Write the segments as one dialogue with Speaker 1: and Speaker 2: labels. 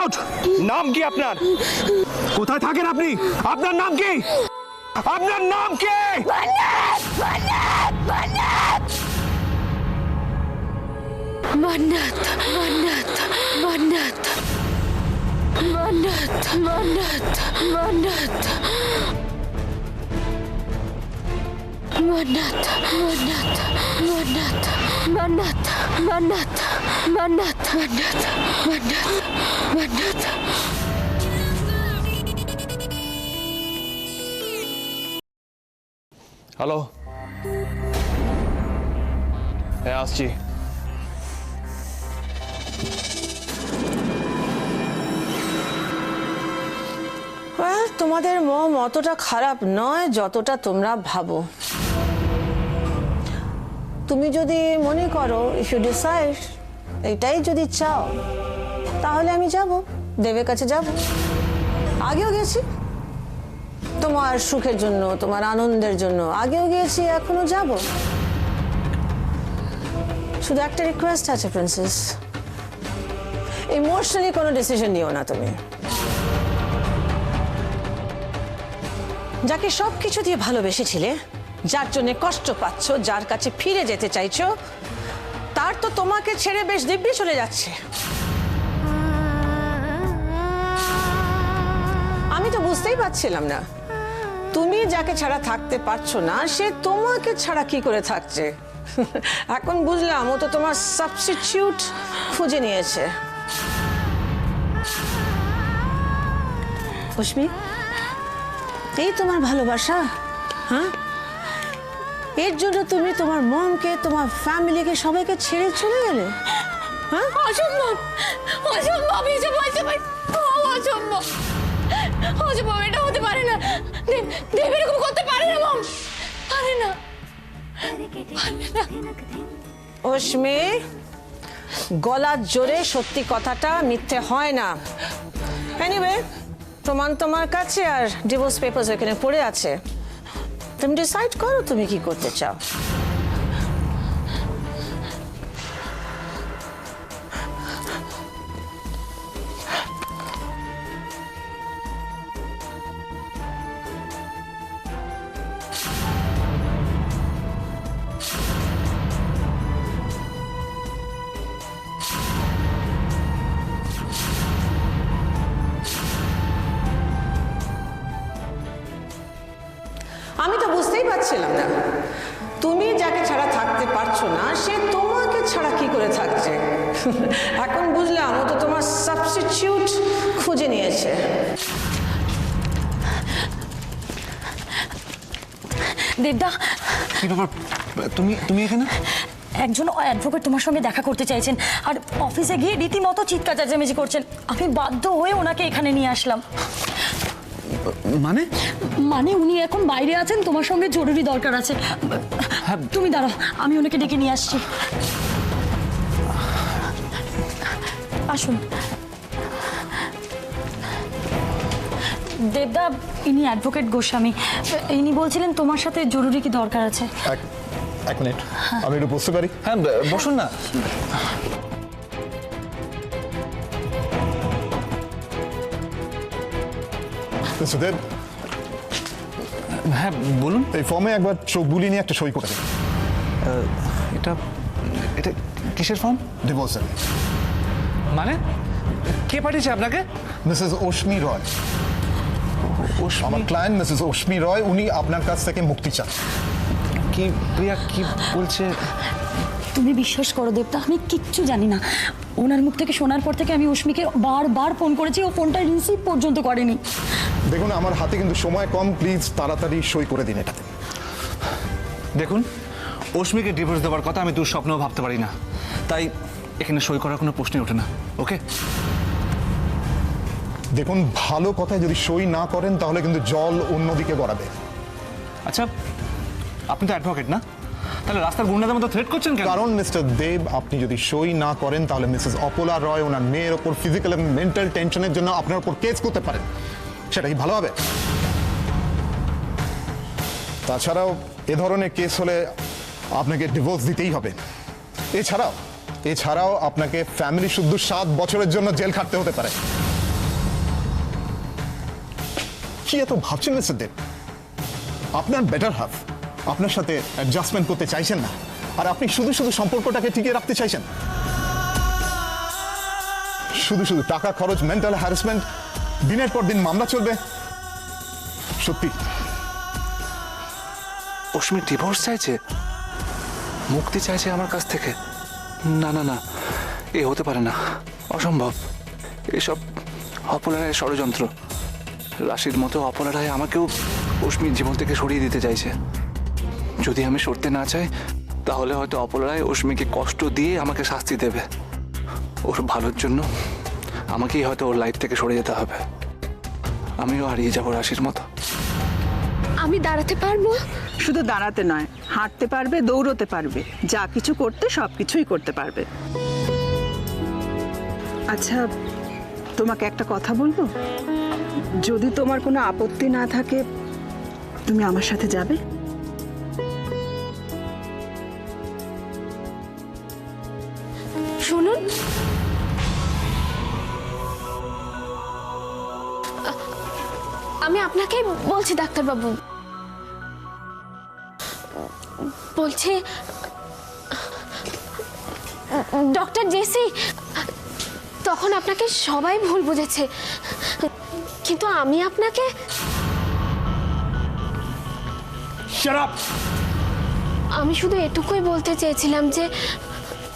Speaker 1: Out. নাম কি আপনার? কোথায় থাকেন আপনি? আপনার নাম কি? আপনার নাম কি?
Speaker 2: মান্নাত মান্নাত মান্নাত মান্নাত মান্নাত মান্নাত মান্নাত মান্নাত মান্নাত মান্নাত মান্নাত মান্নাত মান্নাত মান্নাত।
Speaker 1: হ্যালো, হ্যাঁ আসছি।
Speaker 3: তোমাদের মন অতটা খারাপ নয় যতটা তোমরা ভাবো। তুমি যদি মনে করো, ইফ ইউ ডিসাইড, এটাই যদি চাও, তাহলে আমি যাব, দেবের কাছে যাব। আগেও গেছি তোমার সুখের জন্য, তোমার আনন্দের জন্য, আগেও গিয়েছি, এখনো যাব। শুধু একটা রিকোয়েস্ট আছে প্রিন্সেস, ইমোশনালি কোনো ডিসিশন নিও না তুমি। যাকে সবকিছু দিয়ে ভালোবেসেছিলে, যার জন্য কষ্ট পাচ্ছ, যার কাছে ফিরে যেতে চাইছো, তার তো তোমাকে ছেড়ে বেশ দিব্যি চলে যাচ্ছে। আমি তো বুঝতেই পারছিলাম না, তুমি যাকে ছাড়া থাকতে পারছো না, সে তোমাকে ছাড়া কি করে থাকছে। এখন বুঝলাম, ও তো তোমার সাবস্টিটিউট খুঁজে নিয়েছে। খুশমি, এই তোমার ভালোবাসা? হ্যাঁ, এর জন্য তুমি তোমার মমকে, তোমার ফ্যামিলিকে, সবাইকে ছেড়ে চলে গেলে? হ্যাঁ,
Speaker 2: অসম্ভব অসম্ভব, এসব অসম্ভব অসম্ভব, এটা হতে পারে না। দেব এরকম করতে পারে না, মম, পারে না।
Speaker 3: অশ্মি, গলার জোরে সত্যি কথাটা মিথ্যে হয় না। এনিওয়ে, প্রমাণ তোমার কাছে, আর ডিভোর্স পেপারস এখানে পড়ে আছে। তুমি ডিসাইড করো তুমি কি করতে চাও। আমি তো বুঝতেই পারছিলাম না, তুমি যাকে ছাড়া থাকতে পারছো না, সে তোমাকে ছাড়া কি করে থাকছে। এখন বুঝলাম, ও তো তোমার সাবস্টিটিউট খুঁজে নিয়েছে।
Speaker 2: দেবদা,
Speaker 1: কি ব্যাপার, তুমি এখানে?
Speaker 2: একজন অ্যাডভোকেট তোমার সঙ্গে দেখা করতে চাইছেন, আর অফিসে গিয়ে রীতিমতো চিৎকার চেঁচামেচি করছেন। আমি বাধ্য হয়ে ওনাকে এখানে নিয়ে আসলাম। মানে উনি এখন বাইরে আছেন, তোমার সঙ্গে জরুরি দরকার আছে। তুমি দাঁড়াও, আমি ওনাকে ডেকে নিয়ে আসছি। আসুন। দেবদা, ইনি অ্যাডভোকেট গোস্বামী। ইনি বলছিলেন তোমার সাথে জরুরি কি দরকার আছে।
Speaker 4: এক মিনিট, আমি একটু বসতে পারি?
Speaker 1: হ্যাঁ, বসুন না।
Speaker 4: সুদেব,
Speaker 1: হ্যাঁ বলুন।
Speaker 4: এই ফর্মে একবার চোখ বুলিয়ে নিয়ে একটা সই করে দিন।
Speaker 1: এটা এটা কিসের ফর্ম?
Speaker 4: ডিভোর্সের।
Speaker 1: মানে কে পাঠিয়েছে আপনাকে?
Speaker 4: মিসেস অশ্মি রয়। আমার ক্লায়েন্ট মিসেস অশ্মি রয়, উনি আপনার কাছ থেকে মুক্তি চান।
Speaker 1: কি প্রিয়া কি বলছে?
Speaker 2: তুমি বিশ্বাস করো দেবতা, আমি কিচ্ছু জানি না। ওনার মুখ থেকে শোনার পর থেকে আমি অশ্মিকে বারবার ফোন করেছি, ও ফোনটা রিসিভ পর্যন্ত করেনি।
Speaker 4: দেখুন, আমার হাতে কিন্তু সময় কম, প্লিজ তাড়াতাড়ি সই করে দিন এটাতে।
Speaker 1: দেখুন, অশ্মিকে ডিভোর্স দেওয়ার কথা আমি দুঃস্বপ্নেও ভাবতে পারি না, তাই এখানে সই করার কোনো প্রশ্নই ওঠে না। ওকে?
Speaker 4: দেখুন, ভালো কথায় যদি সই না করেন তাহলে কিন্তু জল অন্যদিকে গড়াবে।
Speaker 1: আচ্ছা, আপনি তো অ্যাডভোকেট না, তাহলে রাস্তার গুন্ডাদের মতো থ্রেট করছেন কেন?
Speaker 4: কারণ মিস্টার দেব, আপনি যদি সই না করেন তাহলে মিসেস অপলা রয় ওনার মেয়ের ওপর ফিজিক্যাল এবং মেন্টাল টেনশনের জন্য আপনার উপর কেস করতে পারেন। সেটা কি ভালো হবে? তাছাড়াও এ ধরনের কেস হলে আপনাকে ডিভোর্স দিতেই হবে। এছাড়াও আপনাকে ফ্যামিলি শুদ্ধ 7 বছরের জন্য জেল খাটতে হতে পারে। কি এত ভাবছেন মিস্টার দেব? আপনার বেটার হাফ আপনার সাথে অ্যাডজাস্টমেন্ট করতে চাইছেন না, আর আপনি শুধু শুধু সম্পর্কটাকে টিকিয়ে রাখতে চাইছেন। শুধু শুধু টাকা খরচ, মেন্টাল হ্যারাসমেন্ট, দিনের পর দিন মামলা চলবে। সত্যি
Speaker 1: অশ্মি ডিভোর্স চাইছে, মুক্তি চাইছে আমার কাছ থেকে? না না না, এ হতে পারে না, অসম্ভব। এসব অপলারায়ের ষড়যন্ত্র। রাশির মতো অপলারায় আমাকেও অশ্মির জীবন থেকে সরিয়ে দিতে চাইছে। যদি আমি সরতে না চাই তাহলে হয়তো অপলারায় অশ্মিকে কষ্ট দিয়ে আমাকে শাস্তি দেবে। ওর ভালোর জন্য আমাকেই হয়তো ওর লাইফ থেকে সরে যেতে হবে। আমিও হারিয়ে যাবো রাশির মতো।
Speaker 2: আমি দাঁড়াতে পারবো?
Speaker 5: শুধু দাঁড়াতে নয়, হাঁটতে পারবে, দৌড়তে পারবে, যা কিছু করতে সব কিছুই করতে পারবে। আচ্ছা, তোমাকে একটা কথা বলবো? যদি তোমার কোনো আপত্তি না থাকে, তুমি আমার সাথে যাবে?
Speaker 2: শুনুন, আমি আপনাকেই বলছি ডাক্তারবাবু। বলছি ডক্টর জেসি, তখন আপনাকে সবাই ভুল বুঝেছে, কিন্তু আমি আপনাকে আমি শুধু এটুকুই বলতে চেয়েছিলাম যে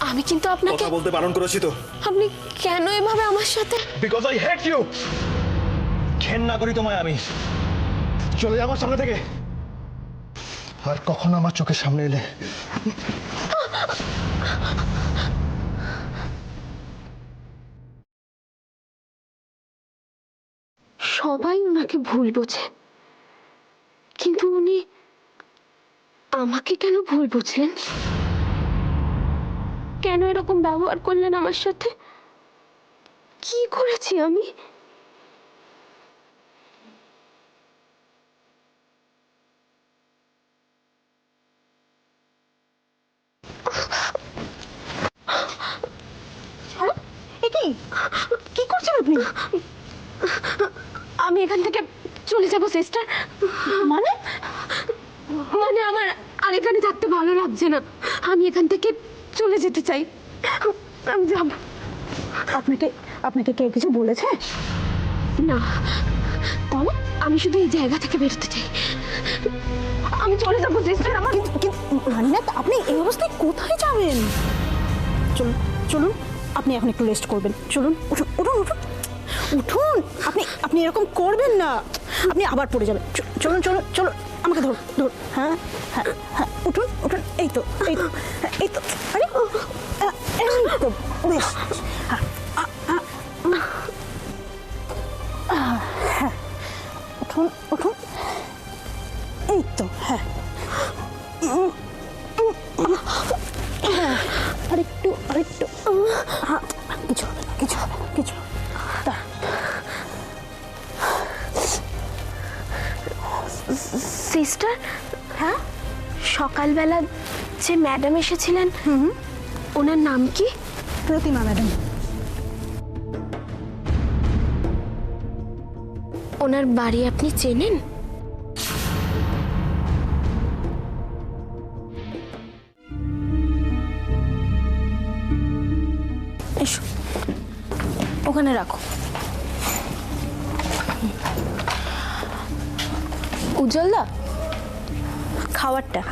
Speaker 2: আমি কিন্তু আপনাকে
Speaker 6: কথা বলতে বারণ করেছি তো।
Speaker 2: আপনি কেন এভাবে আমার সাথে?
Speaker 6: Because I hate you. ঘেন্না করি তোমায় আমি। চলে যাবো সামনে থেকে, আর কখনো আমার চোখের সামনে এলে।
Speaker 2: সবাই ওনাকে ভুল বোঝে, কিন্তু উনি আমাকে কেন ভুল বুঝলেন? কেন এরকম ব্যবহার করলেন আমার সাথে? কি করেছি আমি? কি করছেন আপনি? আমি এখান থেকে চলে যাব সিস্টার। মানে মানে আমার আর এখানে থাকতে ভালো লাগছে না। আমি এখান থেকে চলে যেতে চাই। আমি যাব। আপনাকে কেউ কিছু বলেছে? না, তাহলে আমি শুধু এই জায়গা থেকে বেরোতে চাই। আমি চলে যাবো সিস্টার। আমার
Speaker 7: রানিনা, আপনি এই অবস্থায় কোথায় যাবেন? চলুন চলুন, আপনি এখন একটু রেস্ট করবেন। চলুন, উঠুন উঠুন উঠুন উঠুন। আপনি এরকম করবেন না, আপনি আবার পড়ে যাবেন। চলুন চলুন চলুন, আমাকে ধরুন ধরুন। হ্যাঁ হ্যাঁ হ্যাঁ, উঠুন উঠুন। এই তো এই তো এই তো। আরে এই তো, বেশ। হ্যাঁ হ্যাঁ, উঠুন উঠুন। এই তো, হ্যাঁ। আরেকটু আরেকটু। হ্যাঁ, কিছু হবে না, কিছু হবে না, কিছু হবে না।
Speaker 2: সিস্টার, হ্যাঁ, সকালবেলা যে ম্যাডাম এসেছিলেন, ওনার নাম কি?
Speaker 7: প্রতিমা ম্যাডাম।
Speaker 2: ওনার বাড়ি আপনি চেনেন?
Speaker 7: এসো, ওখানে রাখো।
Speaker 2: উজ্জ্বলদা,
Speaker 7: খাবারটা।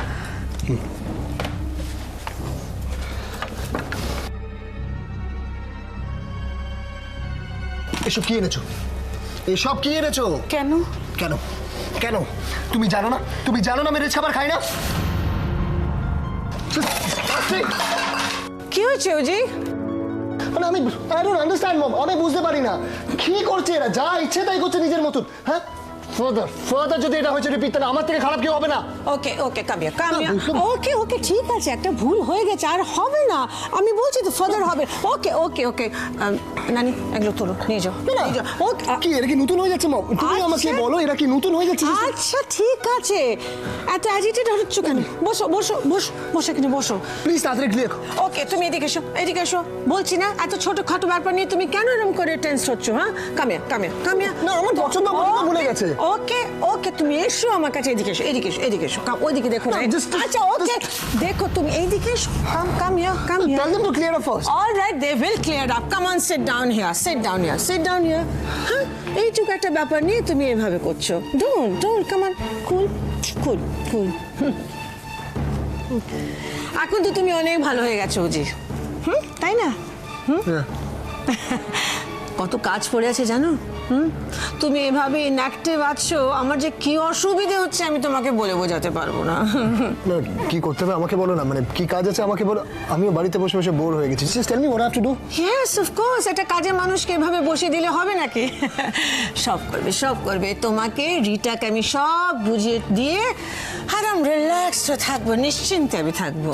Speaker 6: এসব কি এনেছো? এসব কি এনেছো?
Speaker 7: কেন?
Speaker 6: কেন কেন? তুমি জানো না? তুমি জানো না মেরে খাবার খাই না?
Speaker 3: কি হয়েছে ওজি?
Speaker 6: মানে আমি আই ডোন্ট আন্ডারস্ট্যান্ড মম। আমি বুঝতে পারি না কি করছে এরা। যা ইচ্ছে তাই করছে নিজের মতন। হ্যাঁ, ফাদার যদি এটা হয়েছে রিপিট, তাহলে আমার থেকে খারাপ কেউ হবে না।
Speaker 3: ওকে ওকে কামিয়া কামিয়া, ওকে ওকে ঠিক আছে, একটা ভুল হয়ে গেছে, আর হবে না। আমি বলছি তো ফাদার হবে। ওকে ওকে ওকে নানি, এগুলো তোলো, নিয়ে যাও নিয়ে যাও। ওকে,
Speaker 6: কি এরা কি নতুন হয়ে যাচ্ছে মম? তুমি আমাকে বলো এরা কি নতুন হয়ে যাচ্ছে?
Speaker 3: আচ্ছা ঠিক আছে, এত অ্যাজিটেড হচ্ছ কেন? বসো বসো বসো বসো, এখানে বসো
Speaker 6: প্লিজ তাড়াতাড়ি ক্লিয়ার।
Speaker 3: ওকে, তুমি এদিকে এসো, এদিকে এসো। বলছি না, এত ছোটখাটো ব্যাপার নিয়ে তুমি কেন এরকম করে টেন্স হচ্ছ? হ্যাঁ, কামিয়া কামিয়া কামিয়া।
Speaker 6: না, আমার পছন্দ ভুলে গেছে।
Speaker 3: ওকে ওকে তুমি এসো আমার কাছে, এদিকে এসো, এদিকে এসো, এদিকে এসো, ওইদিকে দেখো না। আচ্ছা ওকে, দেখো তুমি এইদিকে এসো, come here, come here.
Speaker 6: Tell them to clear up first.
Speaker 3: All right, they will clear up. Come on, sit down here. Sit down here. Sit down here. হ্যাঁ, এইটুকু একটা ব্যাপার নিয়ে তুমি এভাবে করছো। Don't, come on. Cool. এখন তো তুমি অনেক ভালো হয়ে গেছো উজি, তাই না? কত কাজ পড়ে আছে জানো? তুমি এভাবে ইনঅ্যাক্টিভ আছো, আমার যে কি অসুবিধে হচ্ছে আমি তোমাকে বলে বোঝাতে পারবো না।
Speaker 6: না, কি করতে হবে আমাকে বলো না, মানে কি কাজ আছে আমাকে বলো। আমিও বাড়িতে বসে বসে বোর হয়ে গেছি। Just tell me what I have to do.
Speaker 3: Yes of course, একটা কাজে মানুষকে এভাবে বসিয়ে দিলে হবে নাকি? সব করবে তোমাকে রিটাকে আমি সব বুঝিয়ে দিয়ে আরাম রিল্যাক্সড থাকবো, নিশ্চিন্তে আমি থাকবো।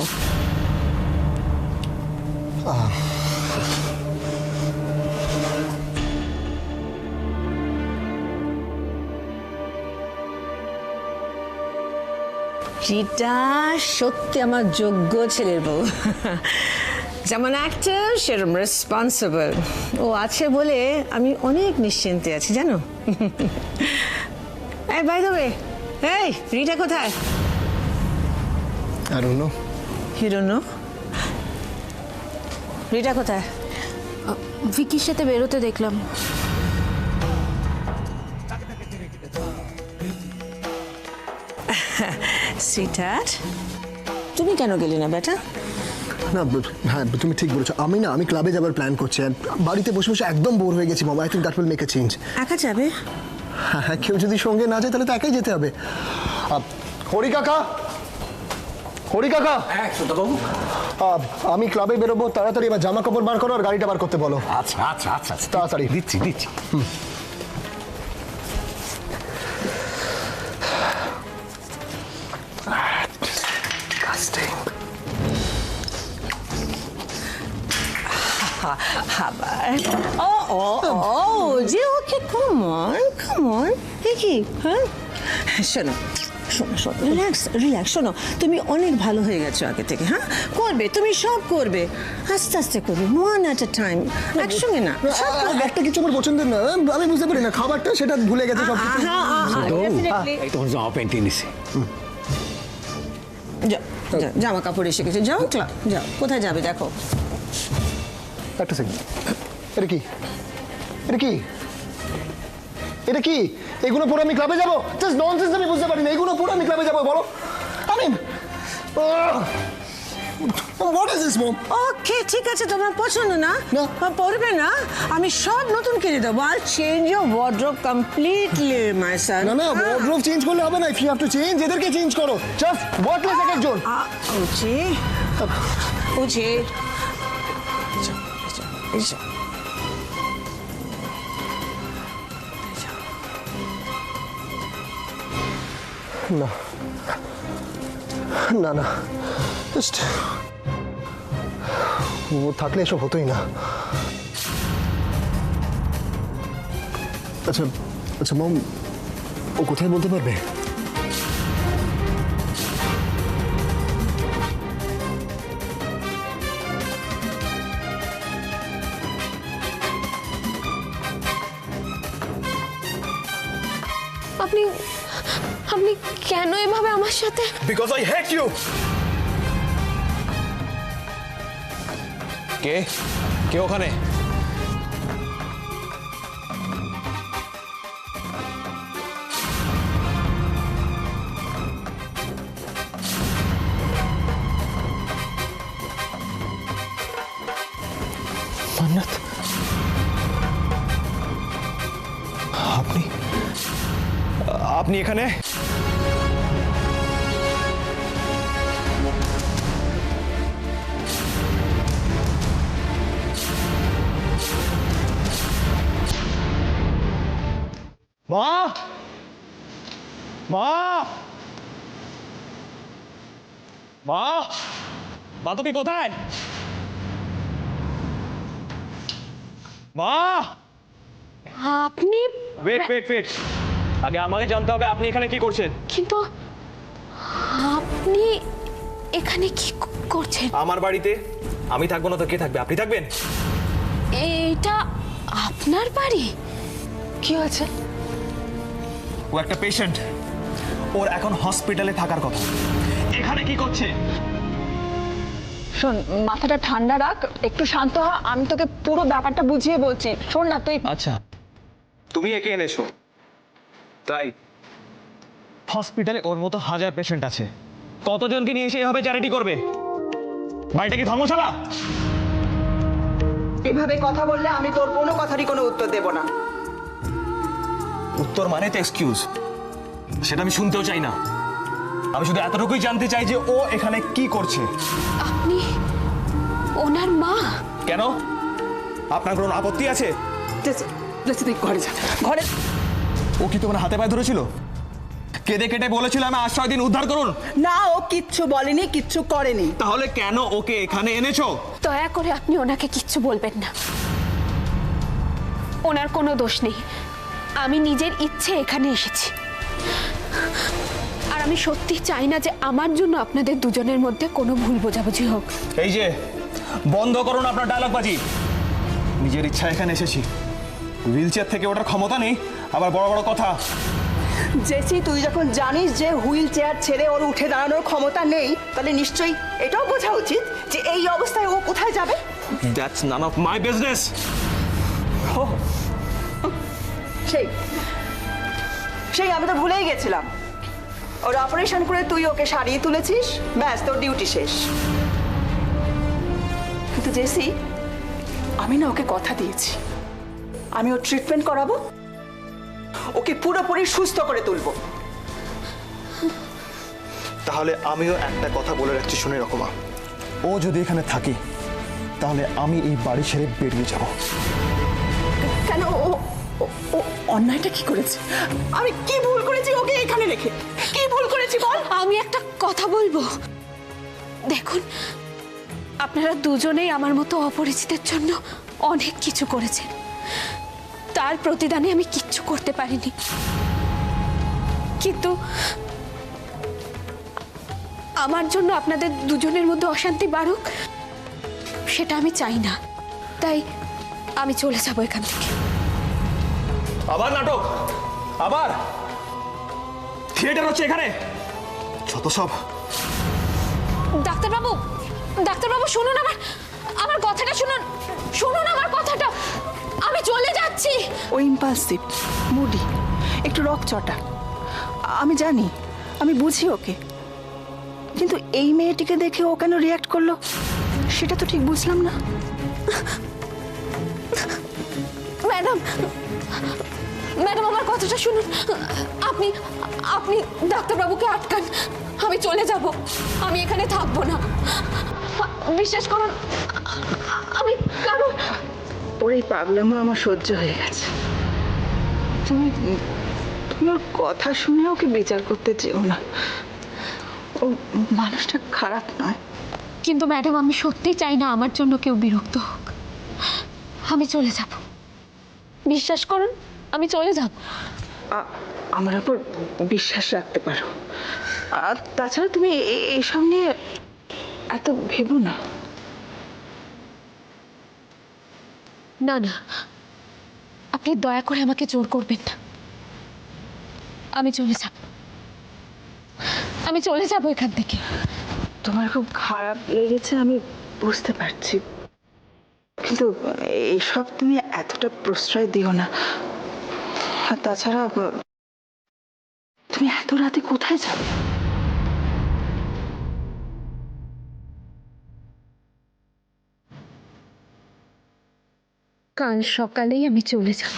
Speaker 3: রিটা সত্যি আমার যোগ্য ছেলের বউ, যেমন অ্যাক্টর সেরকম রেসপন্সিবল। ও আছে বলে আমি অনেক নিশ্চিন্তে আছি জানো। এই বাই দ্য ওয়ে, এই রিটা কোথায়?
Speaker 6: I don't know.
Speaker 3: You don't know? Rita কোথায়?
Speaker 2: ভিকির সাথে বেরোতে দেখলাম।
Speaker 3: সুইটহার্ট, তুমি কেন গেলে না বেটা?
Speaker 6: না হ্যাঁ, তুমি ঠিক বলেছো। আমি ক্লাবে যাবার প্ল্যান করছি। আর বাড়িতে বসে বসে একদম বোর হয়ে গেছি mom. I think that will make a change.
Speaker 3: একা যাবে?
Speaker 6: হ্যাঁ, কেউ যদি সঙ্গে না যায় তাহলে তো একাই যেতে হবে। হরি কাকা, আমি ক্লাবে বেরোবো, তাড়াতাড়ি এবার জামা কাপড় বার করো আর গাড়িটা বার করতে বলো।
Speaker 8: আচ্ছা
Speaker 6: তাড়াতাড়ি
Speaker 8: দিচ্ছি
Speaker 3: যে ওকে কাম অন দেখি। হ্যাঁ শোনো, রিল্যাক্স শোনো, তুমি অনেক ভালো হয়ে গেছো আগে থেকে। হ্যাঁ করবে, তুমি সব করবে, আস্তে আস্তে করবে, ওয়ান অ্যাট এ টাইম, একসঙ্গে না।
Speaker 6: একটা কিছু আমার পছন্দের না, আমি বুঝতে পারি না খাবারটা, সেটা ভুলে গেছে সব কিছু।
Speaker 8: তোমার জামা প্যান্ট এনেছি।
Speaker 3: জামা কাপড় এসে গেছে, যাও যাও। কোথায় যাবে দেখো?
Speaker 6: একটা সেকেন্ড, এটা কি? এগুলো পরে আমি ক্লাবে যাবো? জাস্ট ননসেন্স, আমি বুঝতে পারি না। এগুলো পরে আমি ক্লাবে যাবো বলো? আমি হোয়াট ইজ দিস মম?
Speaker 3: ওকে ঠিক আছে, তোমার পছন্দ না,
Speaker 6: না।
Speaker 3: পড়বে না, আমি সব নতুন কিনে দেবো। আর change your wardrobe completely my son.
Speaker 6: না ওয়ার্ড্রোব চেঞ্জ করলে হবে না। If you have to change, এদেরকে চেঞ্জ করো। জাস্ট ওয়ার্ডলেস এক একজন।
Speaker 3: উঠে
Speaker 6: না জাস্ট ও থাকলে এসব হতোই না। আচ্ছা মম, ও কোথায় বলতে পারবে?
Speaker 2: আপনি কেন এভাবে আমার সাথে?
Speaker 8: Because I hate you. কে ওখানে?
Speaker 6: মান্নাত,
Speaker 8: আপনি এখানে? মা তুমি কোথায়? মা!
Speaker 2: আপনি
Speaker 8: ওয়েট, আগে আমাকে জানতে হবে আপনি এখানে কি করছেন।
Speaker 2: কিন্তু আপনি এখানে কি করছেন?
Speaker 8: আমার বাড়িতে আমি থাকবো না তো কে থাকবে? আপনি থাকবেন?
Speaker 2: এটা আপনার বাড়ি? কি হয়েছে?
Speaker 8: ও একটা পেশেন্ট, ওর এখন হসপিটালে থাকার কথা। এখানে কি করছে?
Speaker 5: শোন, মাথাটা ঠান্ডা রাখ, একটু শান্ত হ, আমি তোকে পুরো ব্যাপারটা বুঝিয়ে বলছি। শোন না তুই।
Speaker 8: আচ্ছা, তুমি একে এনেছো তাই? হসপিটালে ওর মতো হাজার পেশেন্ট আছে, কতজনকে নিয়ে এসে এভাবে চ্যারিটি করবে? বাড়িটা কি ধর্মশালা?
Speaker 5: এভাবে কথা বললে আমি তোর কোনো কথারই কোনো উত্তর দেব না।
Speaker 8: উত্তর মানে তো এক্সকিউজ, সেটা আমি শুনতেও চাই না। আমি শুধু এতটুকুই জানতে চাই যে ও এখানে কি করছে।
Speaker 2: আপনি ওনার মা?
Speaker 8: কেন, আপনার কোনো আপত্তি আছে?
Speaker 5: তুই ঘরে যা, ঘরে।
Speaker 8: ও কি তোমার হাতে পায়ে ধরেছিল, কেঁদে কেটে বলেছিল আমি আজ 6 দিন উদ্ধার করুন?
Speaker 5: না, ও কিচ্ছু বলেনি, কিচ্ছু করেনি।
Speaker 8: তাহলে কেন ওকে এখানে এনেছো?
Speaker 2: দয়া করে আপনি ওনাকে কিচ্ছু বলবেন না, ওনার কোনো দোষ নেই। আমি নিজের ইচ্ছে এখানে এসেছি, আর আমি সত্যি চাই না যে আমার জন্য আপনাদের দুজনের মধ্যে কোনো ভুল বোঝাবুঝি হোক।
Speaker 8: এই যে, বন্ধ করুন আপনার ডায়লগবাজি। নিজের ইচ্ছা এখানে এসেছি, হুইল চেয়ার থেকে ওঠার ক্ষমতা নেই, আবার বড় বড় কথা।
Speaker 5: জেসি, তুই যখন জানিস যে হুইল চেয়ার ছেড়ে ওর উঠে দাঁড়ানোর ক্ষমতা নেই, তাহলে নিশ্চয়ই এটাও বোঝা উচিত যে এই অবস্থায় ও কোথায় যাবে।
Speaker 8: That's none of my business.
Speaker 5: সেই সেই আমি তো ভুলেই গেছিলাম, ওর অপারেশন করে তুই ওকে সারিয়ে তুলেছিস, ব্যাস তোর ডিউটি শেষ। কিন্তু জেসি, আমি না ওকে কথা দিয়েছি, আমি ওর ট্রিটমেন্ট করাবো, ওকে পুরোপুরি সুস্থ করে তুলবো।
Speaker 6: তাহলে আমিও একটা কথা বলে রাখছি, শুনে রকমা, ও যদি এখানে থাকে তাহলে আমি এই বাড়ি ছেড়ে বেরিয়ে যাব।
Speaker 5: কেন? ও ও অন্যায়টা কি করেছে? আমি কি ভুল করেছি ওকে এখানে রেখে? কি ভুল করেছি বল?
Speaker 2: আমি একটা কথা বলবো, দেখুন, আপনারা দুজনেই আমার মতো অপরিচিতের জন্য অনেক কিছু করেছেন, তার প্রতিদানে আমি কিচ্ছু করতে পারিনি। কিন্তু আমার জন্য আপনাদের দুজনের মধ্যে অশান্তি বাড়ুক সেটা আমি চাই না, তাই আমি চলে যাব এখান থেকে।
Speaker 8: আবার নাটক, আবার থিয়েটার হচ্ছে এখানে, যত সব।
Speaker 2: ডাক্তারবাবু, ডাক্তারবাবু শুনুন, আমার কথাটা শুনুন, শুনুন আমার কথাটা, আমি চলে যাচ্ছি।
Speaker 5: ও ইম্পালসিভ, মুডি, একটু রকচটা, আমি জানি, আমি বুঝি ওকে, কিন্তু এই মেয়েটিকে দেখে ও কেন রিয়াক্ট করলো সেটা তো ঠিক বুঝলাম না।
Speaker 2: ম্যাডাম, ম্যাডাম আমার কথাটা শুনুন, আপনি আপনি ডাক্তারবাবুকে আটকান, আমি চলে যাব, আমি এখানে থাকবো না, বিশ্বাস করুন, আমি কারণ
Speaker 5: ওর এই পাগলামো আমার সহ্য হয়ে গেছে। তুমি তুমি ওর কথা শুনে ওকে বিচার করতে চেও না, ও মানুষটা খারাপ নয়।
Speaker 2: কিন্তু ম্যাডাম আমি সত্যি চাই না আমার জন্য কেউ বিরক্ত হোক, আমি চলে যাব, বিশ্বাস করুন, আমি চলে যাব।
Speaker 5: আমার উপর বিশ্বাস রাখতে পারো, আর তাছাড়া তুমি এইসব নিয়ে এত ভেবো না।
Speaker 2: না না, আপনি দয়া করে আমাকে জোর করবেন না, আমি চলে যাব, আমি চলে যাব এখান থেকে।
Speaker 5: তোমার খুব খারাপ লেগেছে আমি বুঝতে পারছি, কিন্তু এইসব তুমি এতটা প্রশ্রয় দিও না। আর তাছাড়া তুমি এত রাতে কোথায় যাবে?
Speaker 2: কাল সকালেই আমি চলে যাব।